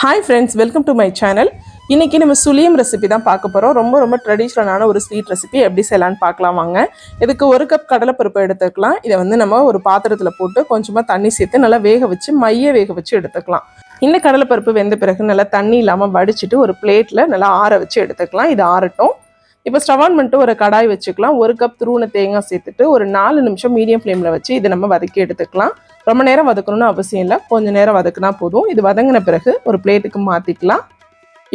Hi friends, welcome to my channel. இன்றைக்கி நம்ம சுழியம் ரெசிபி தான் பார்க்க போகிறோம். ரொம்ப ட்ரெடிஷ்னலான ஒரு ஸ்வீட் ரெசிபி எப்படி செய்யலான்னு பார்க்கலாம் வாங்க. இதுக்கு 1 கப் கடலைப்பருப்பு எடுத்துக்கலாம். இதை நம்ம ஒரு பாத்திரத்தில் போட்டு கொஞ்சமாக தண்ணி சேர்த்து நல்லா வேக வச்சு வேக வச்சு எடுத்துக்கலாம். இந்த கடலைப்பருப்பு வெந்த பிறகு நல்லா தண்ணி இல்லாமல் வடிச்சிட்டு ஒரு பிளேட்டில் நல்லா ஆற வச்சு எடுத்துக்கலாம். இது ஆறட்டும். இப்போ ஸ்டவ் ஆன் பண்ணிட்டு ஒரு கடாய் வச்சுக்கலாம். 1 கப் துருவின தேங்காய் சேர்த்துட்டு ஒரு 4 நிமிஷம் மீடியம் ஃப்ளேமில் வச்சு இதை நம்ம வதக்கி எடுத்துக்கலாம். ரொம்ப நேரம் வதக்கணும்னு அவசியம் இல்லை, கொஞ்சம் நேரம் வதக்குனா போதும். இது வதங்கின பிறகு ஒரு பிளேட்டுக்கு மாற்றிக்கலாம்.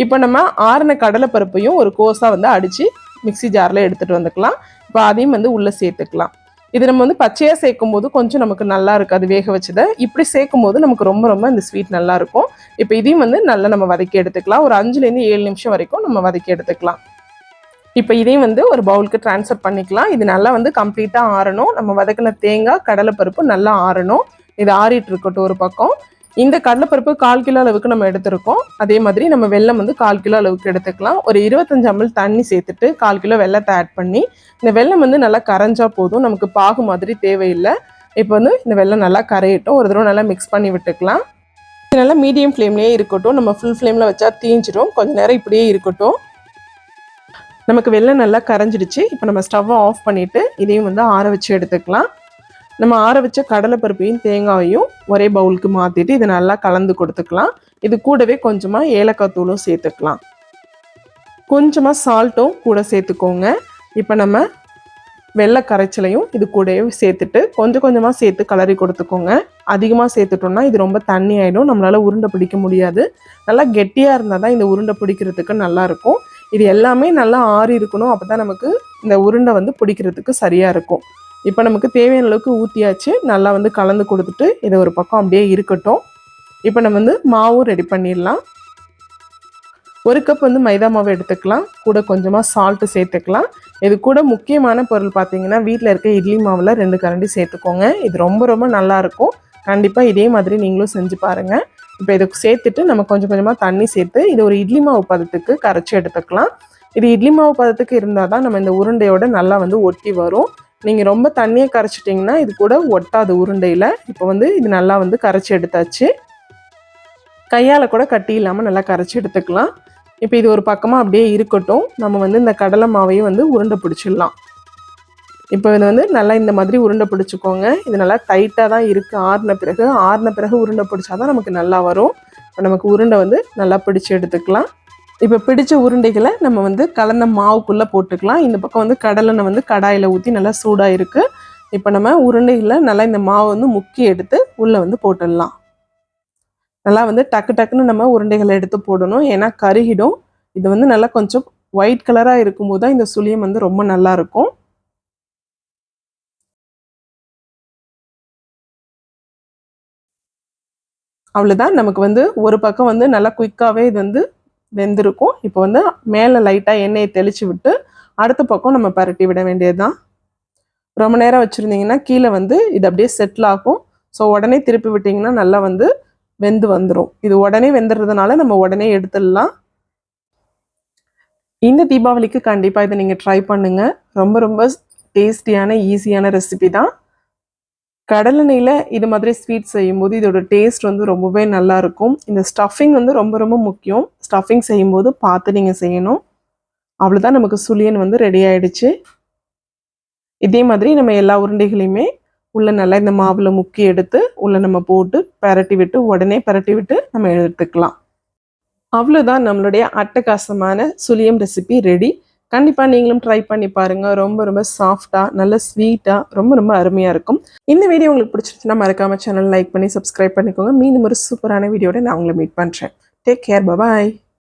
இப்போ நம்ம ஆறின கடலைப்பருப்பையும் ஒரு கோஸாக அடித்து மிக்சி ஜாரில் எடுத்துகிட்டு வந்துக்கலாம். இப்போ அதையும் உள்ளே சேர்த்துக்கலாம். இது நம்ம பச்சையாக சேர்க்கும் போது கொஞ்சம் நமக்கு நல்லா இருக்காது வேக வச்சதை. இப்படி சேர்க்கும் போது நமக்கு ரொம்ப இந்த ஸ்வீட் நல்லாயிருக்கும். இப்போ இதையும் நல்லா நம்ம வதக்கி எடுத்துக்கலாம். ஒரு 5லேருந்து 7 நிமிஷம் வரைக்கும் நம்ம வதக்கி எடுத்துக்கலாம். இப்போ இதையும் ஒரு பவுலுக்கு ட்ரான்ஸ்ஃபர் பண்ணிக்கலாம். இது நல்லா கம்ப்ளீட்டாக ஆறணும். நம்ம வதக்கின தேங்காய் கடலைப்பருப்பு நல்லா ஆறணும். இது ஆறிட்டு இருக்கட்டும் ஒரு பக்கம். இந்த கடலைப்பருப்பு 1/4 கிலோ அளவுக்கு நம்ம எடுத்திருக்கோம். அதே மாதிரி நம்ம வெல்லம் 1/4 கிலோ அளவுக்கு எடுத்துக்கலாம். ஒரு 25 ml தண்ணி சேர்த்துட்டு 1/4 கிலோ வெல்லத்தை ஆட் பண்ணி இந்த வெல்லம் நல்லா கரைஞ்சா போதும், நமக்கு பாகு மாதிரி தேவையில்லை. இப்போ இந்த வெல்லம் நல்லா கரையட்டும். ஒரு தடவை நல்லா மிக்ஸ் பண்ணி விட்டுக்கலாம். இது நல்லா மீடியம் ஃப்ளேம்லேயே இருக்கட்டும். நம்ம ஃபுல் ஃப்ளேமில் வச்சா தீஞ்சிடும். கொஞ்சம் நேரம் இப்படியே இருக்கட்டும். நமக்கு வெல்லம் நல்லா கரைஞ்சிடுச்சு. இப்போ நம்ம ஸ்டவ்வை ஆஃப் பண்ணிவிட்டு இதையும் ஆற வச்சு எடுத்துக்கலாம். நம்ம ஆற வச்ச கடலைப்பருப்பையும் தேங்காயையும் ஒரே பவுலுக்கு மாற்றிட்டு இதை நல்லா கலந்து கொடுத்துக்கலாம். இது கூடவே கொஞ்சமாக ஏலக்காய் தூளும் சேர்த்துக்கலாம். கொஞ்சமாக சால்ட்டும் கூட சேர்த்துக்கோங்க. இப்போ நம்ம வெள்ளை கரைச்சலையும் இது கூடவே சேர்த்துட்டு கொஞ்சமாக சேர்த்து கலரி கொடுத்துக்கோங்க. அதிகமாக சேர்த்துட்டோம்னா இது ரொம்ப தண்ணி ஆகிடும், நம்மளால் உருண்டை பிடிக்க முடியாது. நல்லா கெட்டியாக இருந்தால் தான் இந்த உருண்டை பிடிக்கிறதுக்கு நல்லாயிருக்கும். இது எல்லாமே நல்லா ஆறி இருக்கணும். அப்போ தான் நமக்கு இந்த உருண்டை பிடிக்கிறதுக்கு சரியாக இருக்கும். இப்போ நமக்கு தேவையான அளவுக்கு ஊற்றியாச்சு. நல்லா கலந்து கொடுத்துட்டு இதை ஒரு பக்கம் அப்படியே இருக்கட்டும். இப்போ நம்ம மாவும் ரெடி பண்ணிடலாம். 1 கப் மைதா மாவு எடுத்துக்கலாம். கூட கொஞ்சமாக சால்ட்டு சேர்த்துக்கலாம். இது கூட முக்கியமான பொருள் பார்த்தீங்கன்னா வீட்டில் இருக்க இட்லி மாவில் 2 கரண்டி சேர்த்துக்கோங்க. இது ரொம்ப நல்லாயிருக்கும். கண்டிப்பாக இதே மாதிரி நீங்களும் செஞ்சு பாருங்கள். இப்போ இதை சேர்த்துட்டு நம்ம கொஞ்சமாக தண்ணி சேர்த்து இது ஒரு இட்லி மாவு பதத்துக்கு கரைச்சி எடுத்துக்கலாம். இது இட்லி மாவு பதத்துக்கு இருந்தால் தான் நம்ம இந்த உருண்டையோட நல்லா ஒட்டி வரும். நீங்கள் ரொம்ப தண்ணியை கரைச்சிட்டிங்கன்னா இது கூட ஒட்டாது உருண்டையில். இப்போ இது நல்லா கரைச்சி எடுத்தாச்சு. கையால் கூட கட்டி இல்லாமல் நல்லா கரைச்சி எடுத்துக்கலாம். இப்போ இது ஒரு பக்கமாக அப்படியே இருக்கட்டும். நம்ம இந்த கடலை மாவையும் உருண்டை பிடிச்சிடலாம். இப்போ இது நல்லா இந்த மாதிரி உருண்டை பிடிச்சிக்கோங்க. இது நல்லா டைட்டாக தான் இருக்குது. ஆறின பிறகு உருண்டை பிடிச்சா தான் நமக்கு நல்லா வரும். இப்போ நமக்கு உருண்டை நல்லா பிடிச்சி எடுத்துக்கலாம். இப்போ பிடிச்ச உருண்டைகளை நம்ம கலந்த மாவுக்குள்ளே போட்டுக்கலாம். இந்த பக்கம் கடலை கடாயில் ஊற்றி நல்லா சூடாக இருக்குது. இப்போ நம்ம உருண்டைகளை நல்லா இந்த மாவை முக்கி எடுத்து உள்ளே போட்டுடலாம். நல்லா டக்குன்னு நம்ம உருண்டைகளை எடுத்து போடணும், ஏன்னா கருகிடும். இது நல்லா கொஞ்சம் ஒயிட் கலராக இருக்கும்போது தான் இந்த சுழியம் ரொம்ப நல்லாயிருக்கும். அவ்வளோதான். நமக்கு ஒரு பக்கம் நல்லா குயிக்காகவே இது வெந்திருக்கும். இப்போ மேலே லைட்டாக எண்ணெயை தெளித்து விட்டு அடுத்த பக்கம் நம்ம பரட்டி விட வேண்டியது தான். ரொம்ப நேரம் வச்சுருந்தீங்கன்னா கீழே இது அப்படியே செட்டில் ஆகும். ஸோ உடனே திருப்பி விட்டிங்கன்னா நல்லா வெந்து வந்துடும். இது உடனே வெந்துடுறதுனால நம்ம உடனே எடுத்துடலாம். இந்த தீபாவளிக்கு கண்டிப்பாக இதை நீங்கள் ட்ரை பண்ணுங்கள். ரொம்ப டேஸ்டியான ஈஸியான ரெசிபி தான். கடலெண்ணெயில் இது மாதிரி ஸ்வீட் செய்யும்போது இதோட டேஸ்ட் ரொம்பவே நல்லாயிருக்கும். இந்த ஸ்டஃபிங் ரொம்ப முக்கியம். ஸ்டஃபிங் செய்யும்போது பார்த்து நீங்கள் செய்யணும். அவ்வளோதான், நமக்கு சுழியன் ரெடி ஆகிடுச்சு. இதே மாதிரி நம்ம எல்லா உருண்டைகளையுமே உள்ளே நல்லா இந்த மாவில் முக்கி எடுத்து உள்ளே நம்ம போட்டு உடனே பரட்டி விட்டு நம்ம எடுத்துக்கலாம். அவ்வளோதான், நம்மளுடைய அட்டகாசமான சுழியம் ரெசிபி ரெடி. கண்டிப்பாக நீங்களும் ட்ரை பண்ணி பாருங்கள். ரொம்ப சாஃப்டாக நல்ல ஸ்வீட்டாக ரொம்ப அருமையாக இருக்கும். இந்த வீடியோ உங்களுக்கு பிடிச்சிருச்சுன்னா மறக்காமல் சேனல் லைக் பண்ணி சப்ஸ்கிரைப் பண்ணிக்கோங்க. மீண்டும் ஒரு சூப்பரான வீடியோட நான் உங்களை மீட் பண்ணுறேன். டேக் கேர், பாய்.